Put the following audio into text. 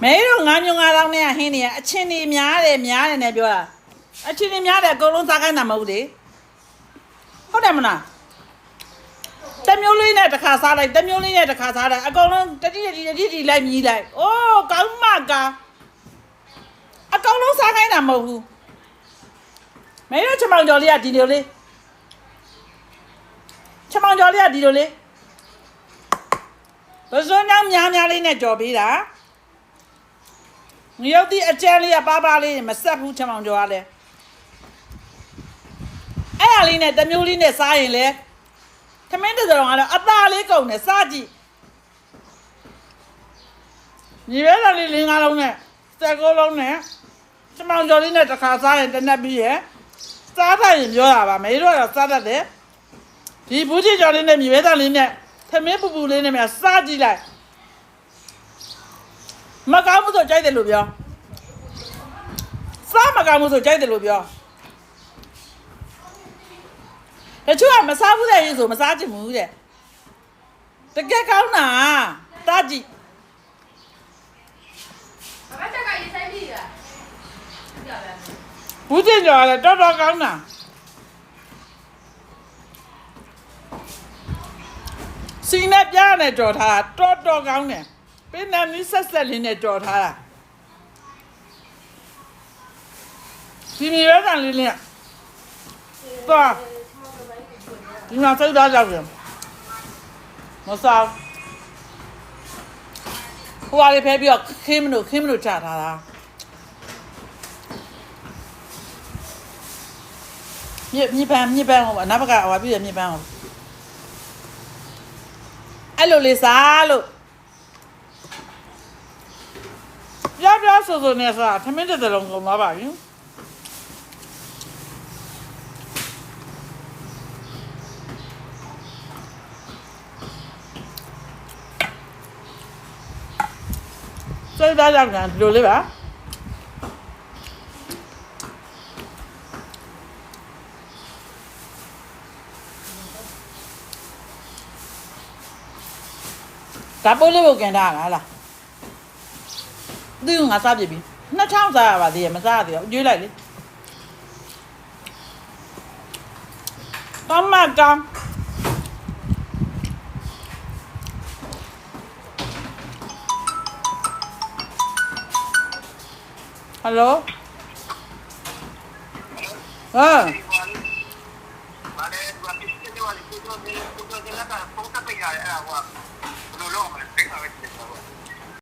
မဲတို့ငါးမျိုးငါးလောင်းနဲ့ဟင်းနေအချင်းနေများတယ်နဲ့ပြောတာအချင်းနေများတယ်အကုန်လုံးစားခိုင်းတာမဟုတ်လေဟုတ်တယ်မလားတမျိုးလေးနဲ့တစ်ခါစားလိုက်တမျိုးလေးနဲ့တစ်ခါစားလိုက်အကုန်လုံးတတိလိုက်မြည်လိုက်အိုးကောင်းမကအကောင်လုံးစားခိုင်းတာမဟုတ်ဘူးမဲတို့ချမောင်ကျော်လေးကဒီလိုလေးချမောင်ကျော်လေးကဒီလိုလေးဘဇွန်းကြောင့်များလေးနဲ့ကြော်ပေးတာငရုတ်တိအကျန်းလေးကပါလေးမဆက်ဘူးချမောင်ကျော်ကလည်းအဲ့ဒါလေးနဲ့တမျိုးလေးနဲ့စားရင်လေထမင်းတစ်စုံကတော့အသားလေးကုန်တယ်စားကြည့်ညီရဲတော်လေး5လုံးနဲ့19လုံးနဲ့ချမောင်ကျော်လေးနဲ့တစ်ခါစားရင်တနက်ပြီးရဲ့စားတတ်ရင်ပြောတာပါမေတို့ကတော့စားတတ်တယ်ဒီဘူးချီကျော်လေးနဲ့ညီရဲတော်လေးနဲ့ထမင်းပူလေးနဲ့မြစားကြည့်လိုက်မကောင်းမှုဆိုကြိုက်တယ်လို့ပြောစားမကောင်းမှုဆိုကြိုက်တယ်လို့ပြောတချို့ကမစားဘူးတဲ့ရေးဆိုမစားချင်ဘူးတဲ့တကယ်ကောင်းတာတာကြည့်ဘာတက်ကရေးဆိုင်ပြီလားဘူးချီကျော်လည်းတော်တော်ကောင်းတာစီနဲ့ပြားနဲ့ကြော်ထားတာတော်ကောင်းတယ်ပင်နမီဆက်လေးနဲ့ကြော်ထားတာဒီမြေရဲကန်လေးနဲ့သွားဒီမှာစိတ်သားကြောက်တယ်မစားဟိုအားလေးဖဲပြီးတော့ခင်းမလို့ချထားတာမြေပန်းဟိုအနောက်ဘက်ကဟိုပြီးရမြေပန်းဟိုအဲ့လိုလေးစားလို့ပြဆိုနေစားထမင်းတစ်လုံးကုန်သွားပါပြီစိတ်သားကြောင့်ဒီလိုလေးပါဒါပိုးလေးကိုကန်ထားလားသူငါစားပြပြီနှစ်ချောင်းစားရပါသေးရဲ့မစားရသေးတော့ကျွေးလိုက်လေကောင်းမကောင်းဟယ်လိုVale, la piscina de Vale, yo de la cara, ¿cómo te pegaré agua?